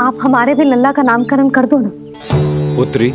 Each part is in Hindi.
आप हमारे भी लल्ला का नामकरण कर दो ना। पुत्री,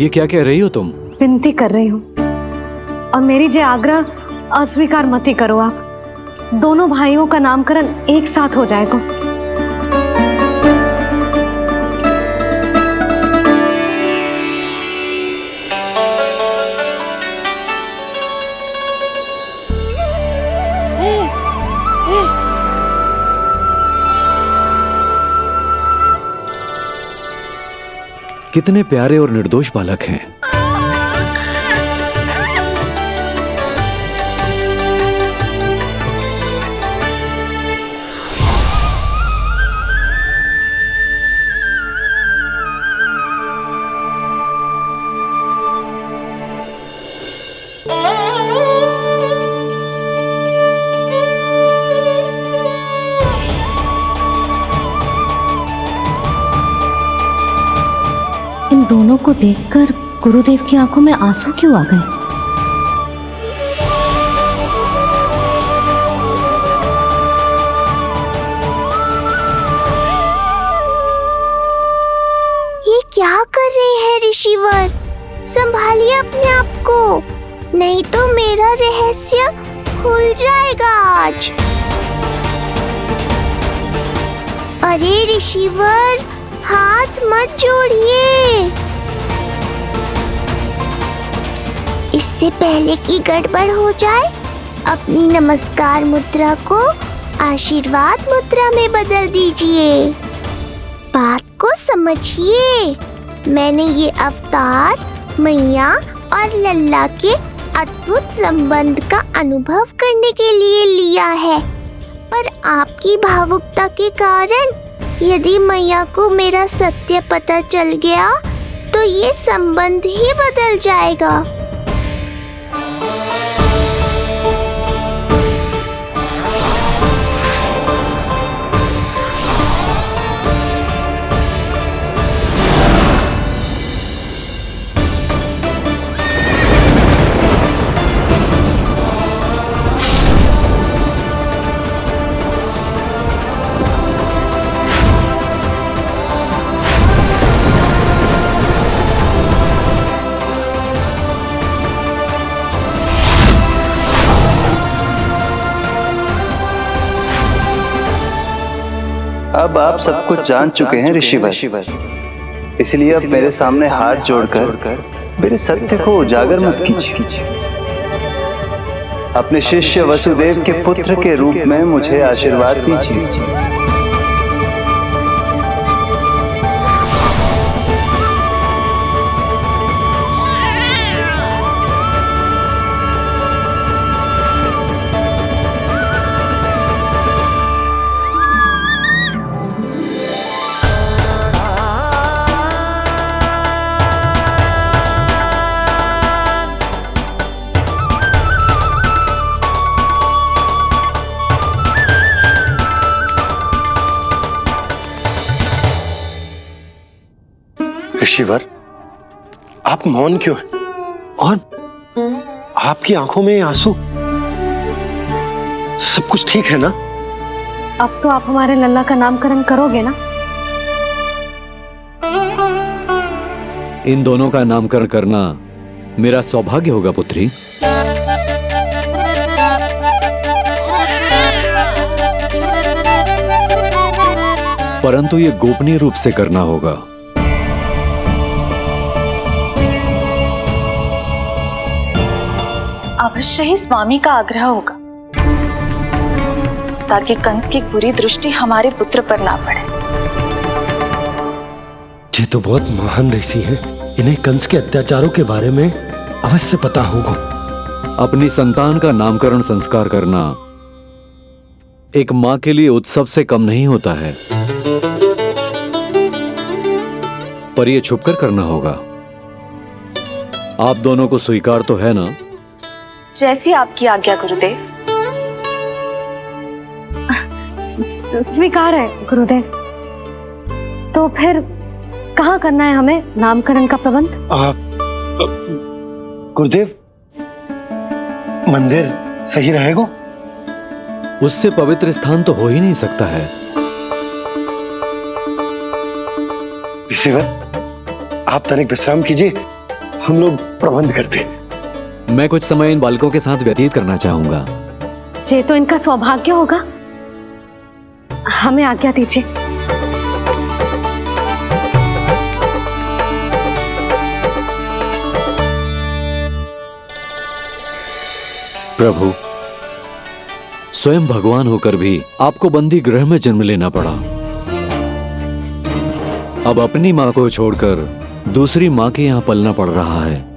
ये क्या कह रही हो तुम? विनती कर रही हूँ, और मेरी जे आग्रह अस्वीकार मत ही करो। आप दोनों भाइयों का नामकरण एक साथ हो जाएगा। कितने प्यारे और निर्दोष बालक हैं। इन दोनों को देखकर गुरुदेव की आंखों में आंसू क्यों आ गए? ये क्या कर रहे हैं ऋषिवर? संभालिए अपने आप को, नहीं तो मेरा रहस्य खुल जाएगा आज। अरे ऋषिवर, हाथ मत जोड़िए। इससे पहले कि गड़बड़ हो जाए, अपनी नमस्कार मुद्रा को आशीर्वाद मुद्रा में बदल दीजिए। बात को समझिए। मैंने ये अवतार मैया और लल्ला के अद्भुत संबंध का अनुभव करने के लिए लिया है, पर आपकी भावुकता के कारण यदि मैया को मेरा सत्य पता चल गया तो ये संबंध ही बदल जाएगा। अब आप सब कुछ जान चुके हैं ऋषिवर, इसलिए अब मेरे सामने हाथ जोड़कर मेरे सत्य को उजागर मत कीजिए। अपने शिष्य वसुदेव के पुत्र के रूप में मुझे आशीर्वाद दीजिए। ऋषिवर, आप मौन क्यों हैं? और आपकी आंखों में आंसू? सब कुछ ठीक है ना? अब तो आप हमारे लल्ला का नामकरण करोगे ना? इन दोनों का नामकरण करना मेरा सौभाग्य होगा पुत्री। परंतु ये गोपनीय रूप से करना होगा। अवश्य ही स्वामी का आग्रह होगा, ताकि कंस की बुरी दृष्टि हमारे पुत्र पर ना पड़े। ये तो बहुत महान ऋषि हैं, इन्हें कंस के अत्याचारों के बारे में अवश्य पता होगा। अपनी संतान का नामकरण संस्कार करना एक मां के लिए उत्सव से कम नहीं होता है, पर यह छुपकर करना होगा। आप दोनों को स्वीकार तो है ना? जैसी आपकी आज्ञा गुरुदेव। स्वीकार है गुरुदेव। तो फिर कहाँ करना है हमें नामकरण का प्रबंध? गुरुदेव, मंदिर सही रहेगा? उससे पवित्र स्थान तो हो ही नहीं सकता है। ऋषिवर, आप तनिक विश्राम कीजिए, हम लोग प्रबंध करते हैं। मैं कुछ समय इन बालकों के साथ व्यतीत करना चाहूंगा। ये तो इनका सौभाग्य होगा। हमें आज्ञा दीजिए। प्रभु, स्वयं भगवान होकर भी आपको बंदी गृह में जन्म लेना पड़ा। अब अपनी मां को छोड़कर दूसरी मां के यहां पलना पड़ रहा है।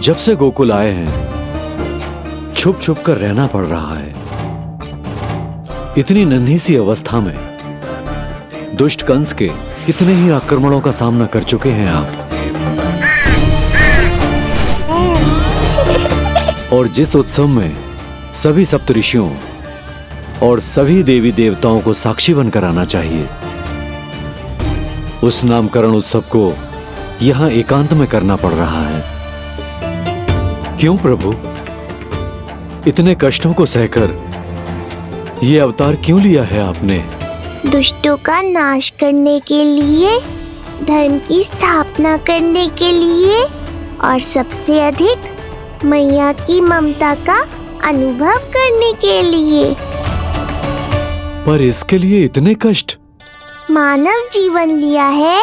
जब से गोकुल आए हैं, छुप छुप कर रहना पड़ रहा है। इतनी नन्ही सी अवस्था में दुष्ट कंस के कितने ही आक्रमणों का सामना कर चुके हैं आप। और जिस उत्सव में सभी सप्तऋषियों और सभी देवी देवताओं को साक्षी बनकर आना चाहिए, उस नामकरण उत्सव को यहां एकांत में करना पड़ रहा है। क्यों प्रभु, इतने कष्टों को सहकर ये अवतार क्यों लिया है आपने? दुष्टों का नाश करने के लिए, धर्म की स्थापना करने के लिए और सबसे अधिक मैया की ममता का अनुभव करने के लिए। पर इसके लिए इतने कष्ट? मानव जीवन लिया है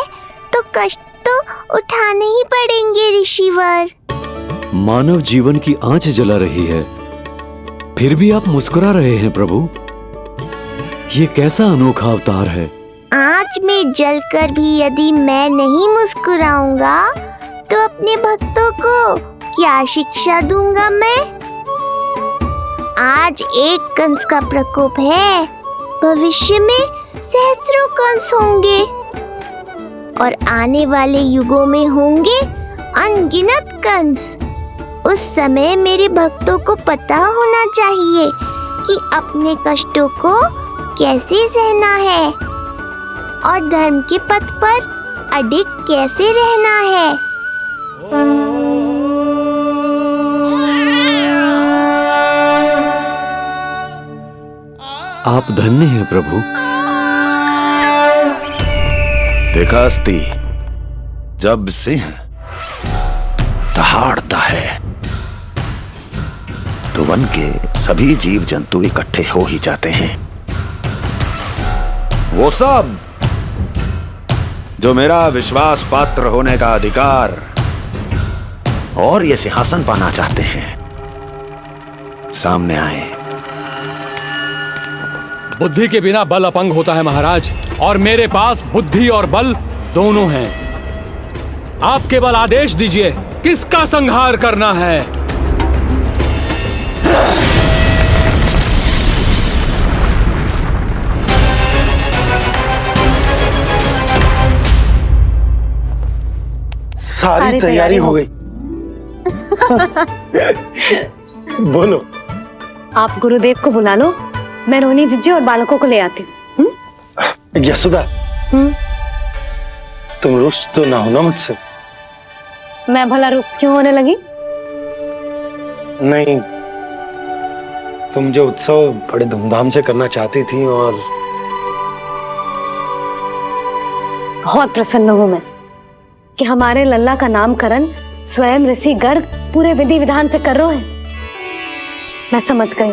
तो कष्ट तो उठाने ही पड़ेंगे ऋषिवर। मानव जीवन की आंच जला रही है, फिर भी आप मुस्कुरा रहे हैं प्रभु। ये कैसा अनोखा अवतार है? आंच में जलकर भी यदि मैं नहीं मुस्कुराऊंगा तो अपने भक्तों को क्या शिक्षा दूंगा मैं? आज एक कंस का प्रकोप है, भविष्य में सहस्रों कंस होंगे और आने वाले युगों में होंगे अनगिनत कंस। उस समय मेरे भक्तों को पता होना चाहिए कि अपने कष्टों को कैसे सहना है और धर्म के पथ पर अडिग कैसे रहना है। आप धन्य हैं प्रभु। देखा अस्ति, जब सिंह दहाड़ता है तो वन के सभी जीव जंतु इकट्ठे हो ही जाते हैं। वो सब जो मेरा विश्वास पात्र होने का अधिकार और ये सिंहासन पाना चाहते हैं, सामने आए। बुद्धि के बिना बल अपंग होता है महाराज, और मेरे पास बुद्धि और बल दोनों हैं। आप केवल आदेश दीजिए किसका संहार करना है। सारी तैयारी हो गई। बोलो। आप गुरुदेव को बुला लो, मैं रोहिणी जीजी और बालकों को ले आती हूँ। यशोदा, तुम रुष्ट तो ना हो ना मुझसे? मैं भला रुष्ट क्यों होने लगी? नहीं, तुम जो उत्सव बड़े धूमधाम से करना चाहती थी और बहुत प्रसन्न हूँ मैं कि हमारे लल्ला का नामकरण स्वयं ऋषि गर्ग पूरे विधि विधान से कर रहे हैं। मैं समझ गई,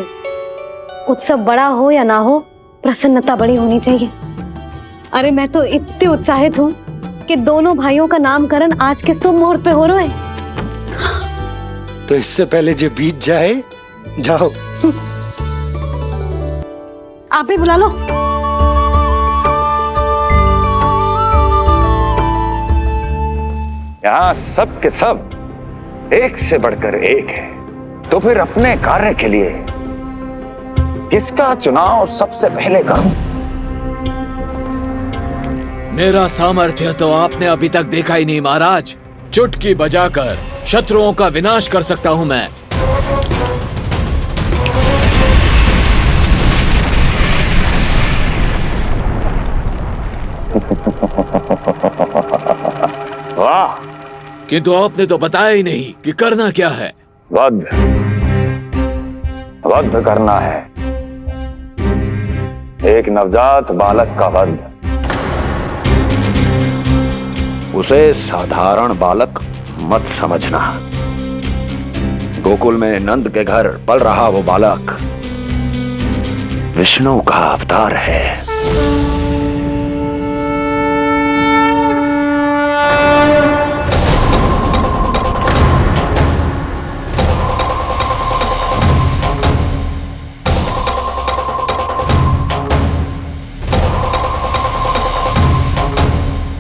उत्सव बड़ा हो या ना हो, प्रसन्नता बड़ी होनी चाहिए। अरे मैं तो इतनी उत्साहित हूँ कि दोनों भाइयों का नामकरण आज के शुभ मुहूर्त पे हो रहा है। तो इससे पहले जो बीत जाए, जाओ। आप ही बुला लो। यहाँ सब के सब एक से बढ़कर एक है, तो फिर अपने कार्य के लिए किसका चुनाव सबसे पहले करूं? मेरा सामर्थ्य तो आपने अभी तक देखा ही नहीं महाराज। चुटकी बजाकर शत्रुओं का विनाश कर सकता हूं मैं। वाह! किंतु आपने तो बताया ही नहीं कि करना क्या है। वध करना है, एक नवजात बालक का वध। उसे साधारण बालक मत समझना। गोकुल में नंद के घर पल रहा वो बालक विष्णु का अवतार है।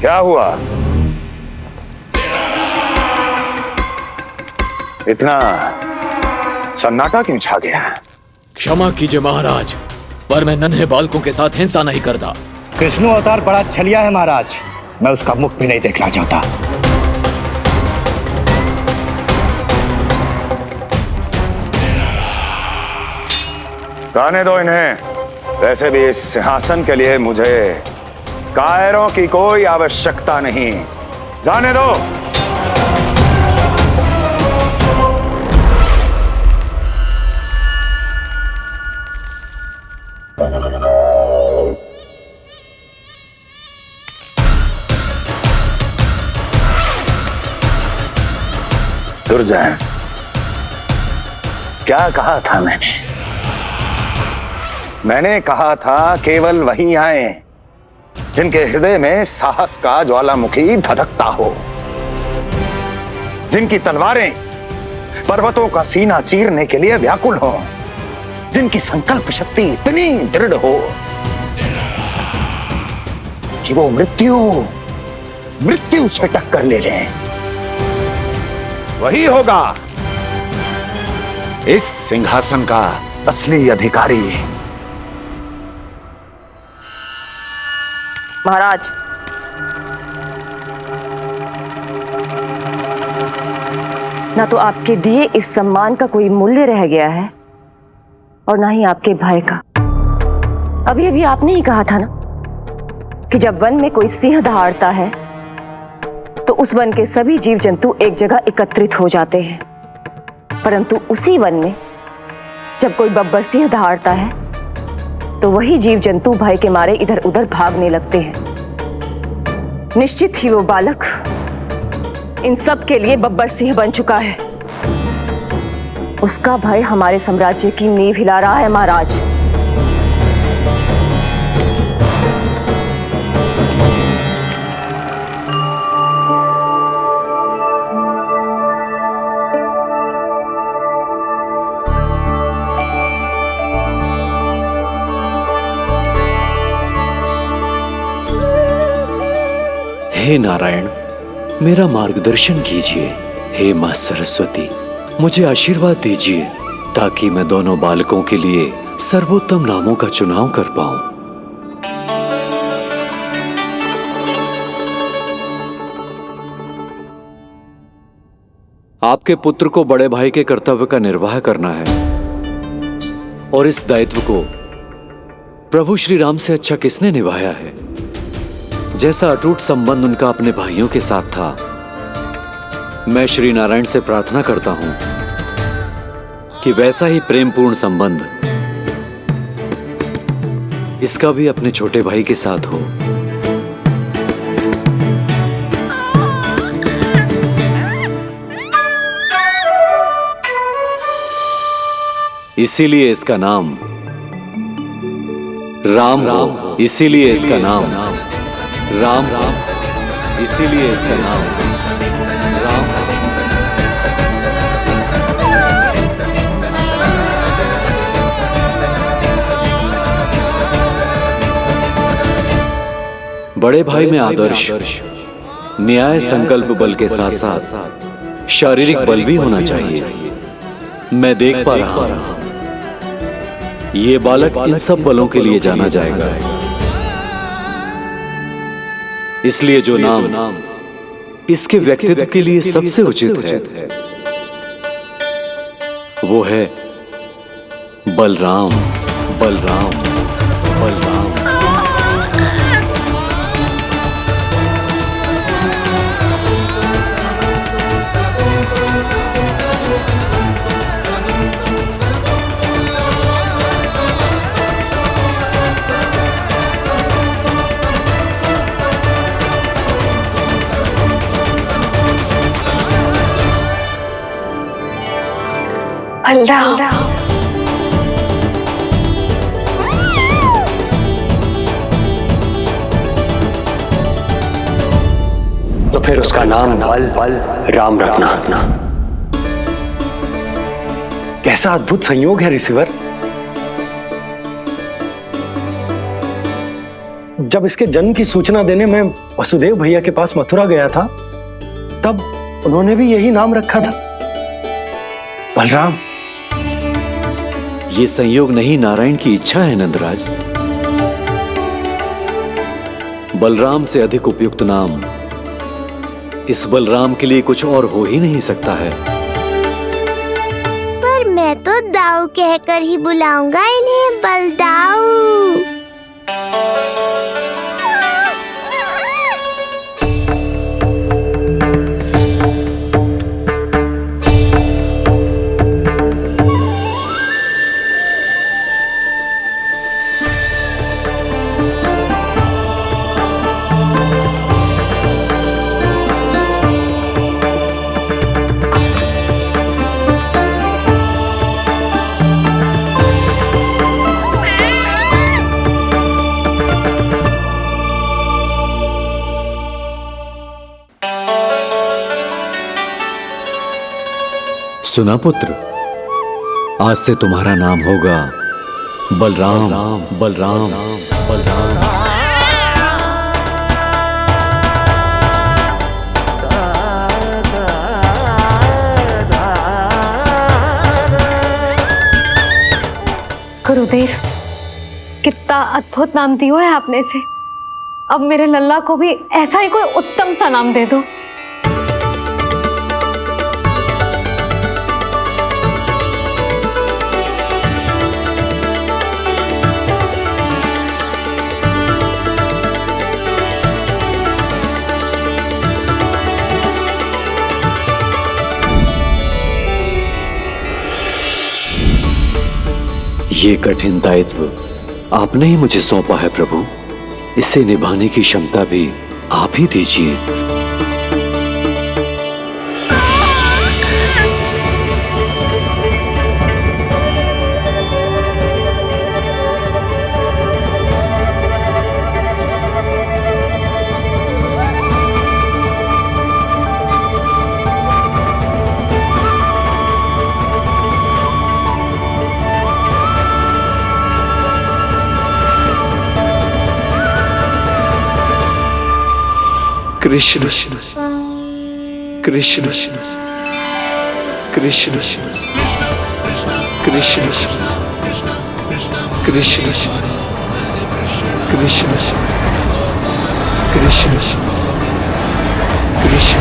क्या हुआ? इतना सन्नाटा क्यों छा गया? क्षमा कीजिए महाराज, पर मैं नन्हे बालकों के साथ हिंसा नहीं करता। विष्णु अवतार बड़ा छलिया है महाराज, मैं उसका मुख भी नहीं देखना चाहता। गाने दो इन्हें। वैसे भी इस सिंहासन के लिए मुझे कायरों की कोई आवश्यकता नहीं। जाने दो। दुर्जन, क्या कहा था मैंने कहा था केवल वही आए जिनके हृदय में साहस का ज्वालामुखी धधकता हो, जिनकी तलवारें पर्वतों का सीना चीरने के लिए व्याकुल हो, जिनकी संकल्प शक्ति इतनी दृढ़ हो कि वो मृत्यु से टक्कर ले जाए। वही होगा इस सिंहासन का असली अधिकारी। महाराज, ना तो आपके दिए इस सम्मान का कोई मूल्य रह गया है और ना ही आपके भय का। अभी अभी आपने ही कहा था ना कि जब वन में कोई सिंह दहाड़ता है तो उस वन के सभी जीव जंतु एक जगह एकत्रित हो जाते हैं, परंतु उसी वन में जब कोई बब्बर सिंह दहाड़ता है तो वही जीव जंतु भय के मारे इधर उधर भागने लगते हैं। निश्चित ही वो बालक इन सब के लिए बब्बर सिंह बन चुका है। उसका भय हमारे साम्राज्य की नींव हिला रहा है महाराज। हे नारायण, मेरा मार्गदर्शन कीजिए। हे मां सरस्वती, मुझे आशीर्वाद दीजिए ताकि मैं दोनों बालकों के लिए सर्वोत्तम नामों का चुनाव कर पाऊं। आपके पुत्र को बड़े भाई के कर्तव्य का निर्वाह करना है और इस दायित्व को प्रभु श्री राम से अच्छा किसने निभाया है? जैसा अटूट संबंध उनका अपने भाइयों के साथ था, मैं श्री नारायण से प्रार्थना करता हूं कि वैसा ही प्रेमपूर्ण संबंध इसका भी अपने छोटे भाई के साथ हो। इसीलिए इसका नाम राम हो। इसीलिए इसका नाम राम, इसीलिए इसका नाम राम। बड़े भाई में आदर्श, न्याय, संकल्प बल के साथ साथ शारीरिक बल भी होना चाहिए। मैं देख पा रहा हूं ये बालक इन सब बलों के लिए जाना जाएगा। इसलिए जो नाम इसके व्यक्तित्व के लिए सबसे उचित है वो है बलराम। बलराम, बलराम। बलराम। तो फिर उसका नाम बल राम रखना। कैसा अद्भुत संयोग है रिसीवर। जब इसके जन्म की सूचना देने मैं वसुदेव भैया के पास मथुरा गया था, तब उन्होंने भी यही नाम रखा था, बलराम। ये संयोग नहीं, नारायण की इच्छा है नंदराज। बलराम से अधिक उपयुक्त नाम इस बलराम के लिए कुछ और हो ही नहीं सकता है। पर मैं तो दाऊ कहकर ही बुलाऊंगा इन्हें, बलदाऊ। सुना पुत्र, आज से तुम्हारा नाम होगा बलराम। बलराम बलराम। गुरुदेव, कितना अद्भुत नाम दिया है आपने इसे। अब मेरे लल्ला को भी ऐसा ही कोई उत्तम सा नाम दे दो। ये कठिन दायित्व आपने ही मुझे सौंपा है प्रभु। इसे निभाने की क्षमता भी आप ही दीजिए। कृष्ण कृष्ण कृष्ण कृष्ण कृष्ण कृष्ण कृष्ण कृष्ण।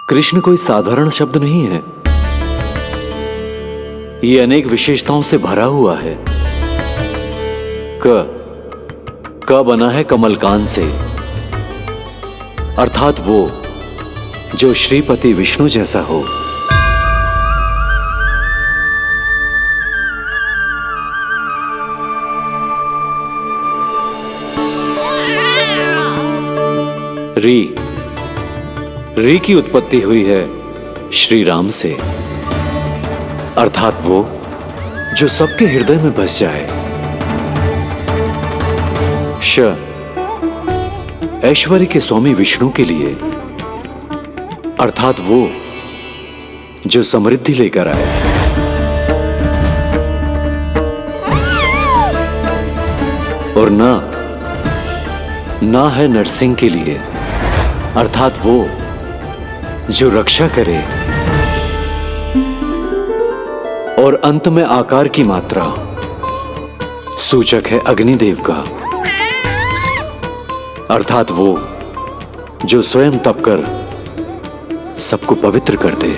कृष्ण कोई साधारण शब्द नहीं है। ये अनेक विशेषताओं से भरा हुआ है। क बना है कमलकांत से, अर्थात वो जो श्रीपति विष्णु जैसा हो। री की उत्पत्ति हुई है श्री राम से, अर्थात वो जो सबके हृदय में बस जाए। श ऐश्वर्य के स्वामी विष्णु के लिए, अर्थात वो जो समृद्धि लेकर आए। और ना है नरसिंह के लिए, अर्थात वो जो रक्षा करे। और अंत में आकार की मात्रा सूचक है अग्निदेव का, अर्थात वो जो स्वयं तप कर सबको पवित्र कर दे।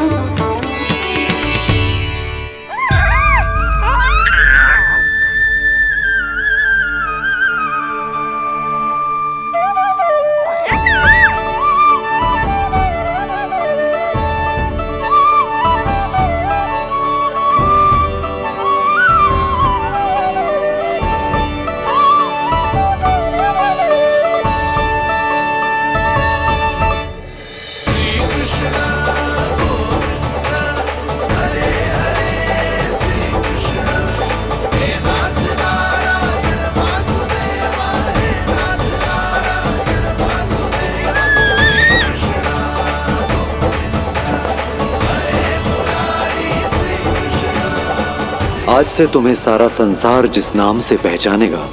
आज से तुम्हें सारा संसार जिस नाम से पहचानेगा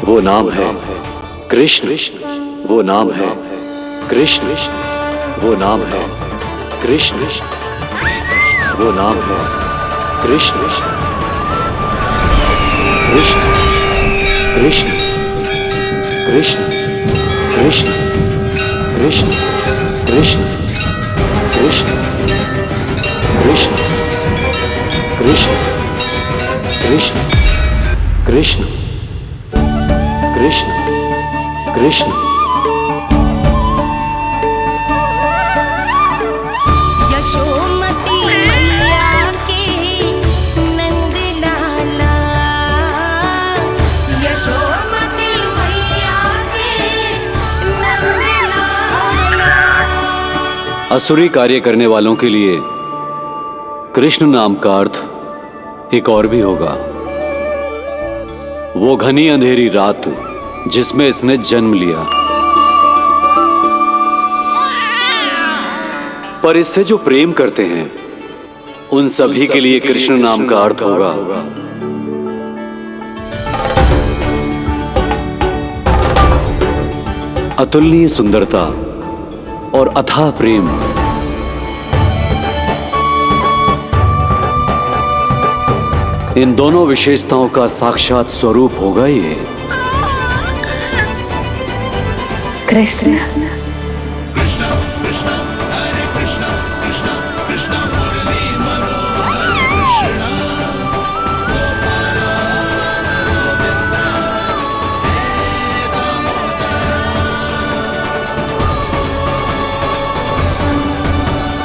वो नाम है कृष्ण। वो नाम है कृष्ण। वो नाम है कृष्ण। वो नाम है कृष्ण। कृष्ण कृष्ण कृष्ण कृष्ण कृष्ण कृष्ण कृष्ण कृष्ण कृष्ण कृष्ण कृष्ण कृष्ण कृष्ण। यशोमती मैया के नंद लाला, यशोमती मैया के नंद लाला। असुरी कार्य करने वालों के लिए कृष्ण नाम का अर्थ एक और भी होगा। वो घनी अंधेरी रात जिसमें इसने जन्म लिया, पर इससे जो प्रेम करते हैं उन सभी के लिए कृष्ण नाम का अर्थ होगा अतुलनीय सुंदरता और अथाह प्रेम। इन दोनों विशेषताओं का साक्षात स्वरूप होगा ये कृष्ण।